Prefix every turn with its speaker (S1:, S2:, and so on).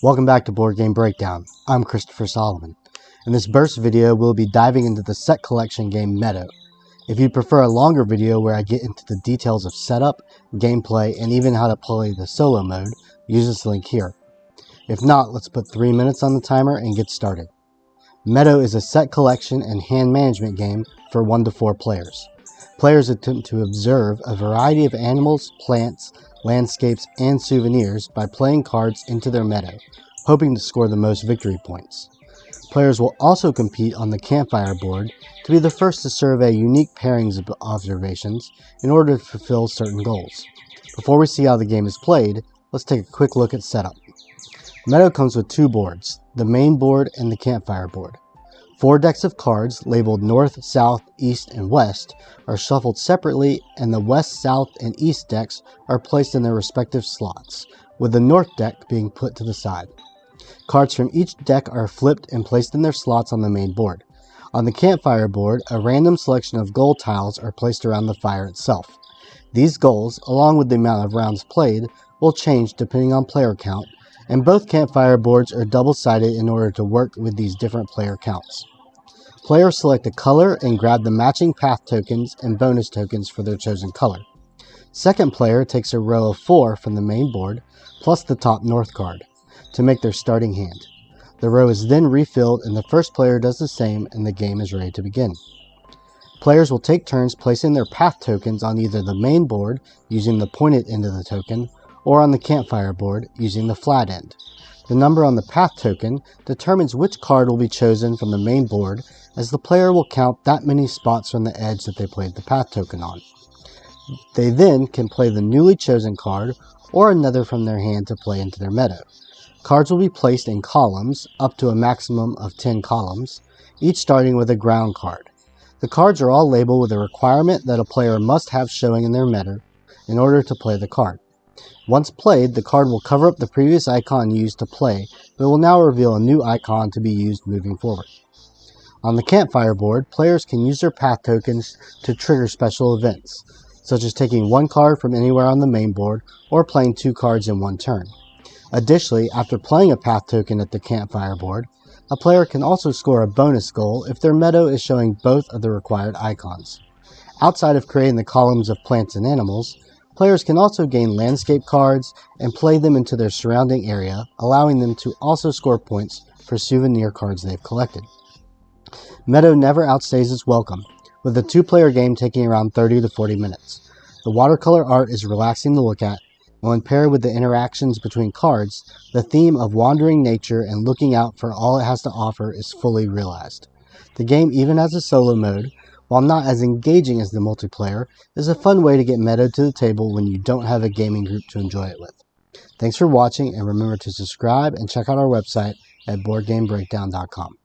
S1: Welcome back to Board Game Breakdown. I'm Christopher Solomon. In this burst video, we'll be diving into the set collection game Meadow. If you prefer a longer video where I get into the details of setup, gameplay, and even how to play the solo mode, use this link here. If not, let's put 3 minutes on the timer and get started. Meadow is a set collection and hand management game for 1 to 4 players. Players attempt to observe a variety of animals, plants, landscapes, and souvenirs by playing cards into their meadow, hoping to score the most victory points. Players will also compete on the campfire board to be the first to survey unique pairings observations in order to fulfill certain goals. Before we see how the game is played, let's take a quick look at setup. Meadow comes with 2 boards, the main board and the campfire board. 4 decks of cards labeled North, South, East, and West are shuffled separately, and the West, South, and East decks are placed in their respective slots, with the North deck being put to the side. Cards from each deck are flipped and placed in their slots on the main board. On the campfire board, a random selection of goal tiles are placed around the fire itself. These goals, along with the amount of rounds played, will change depending on player count, and both campfire boards are double-sided in order to work with these different player counts. Players select a color and grab the matching path tokens and bonus tokens for their chosen color. Second player takes a row of 4 from the main board, plus the top North card, to make their starting hand. The row is then refilled and the first player does the same, and the game is ready to begin. Players will take turns placing their path tokens on either the main board, using the pointed end of the token, or on the campfire board, using the flat end. The number on the path token determines which card will be chosen from the main board, as the player will count that many spots from the edge that they played the path token on. They then can play the newly chosen card or another from their hand to play into their meadow. Cards will be placed in columns, up to a maximum of 10 columns, each starting with a ground card. The cards are all labeled with a requirement that a player must have showing in their meadow in order to play the card. Once played, the card will cover up the previous icon used to play, but will now reveal a new icon to be used moving forward. On the campfire board, players can use their path tokens to trigger special events, such as taking 1 card from anywhere on the main board or playing 2 cards in 1 turn. Additionally, after playing a path token at the campfire board, a player can also score a bonus goal if their meadow is showing both of the required icons. Outside of creating the columns of plants and animals, players can also gain landscape cards and play them into their surrounding area, allowing them to also score points for souvenir cards they've collected. Meadow never outstays its welcome, with a 2-player game taking around 30 to 40 minutes. The watercolor art is relaxing to look at, and when paired with the interactions between cards, the theme of wandering nature and looking out for all it has to offer is fully realized. The game even has a solo mode. While not as engaging as the multiplayer, is a fun way to get Meadow to the table when you don't have a gaming group to enjoy it with. Thanks for watching, and remember to subscribe and check out our website at boardgamebreakdown.com.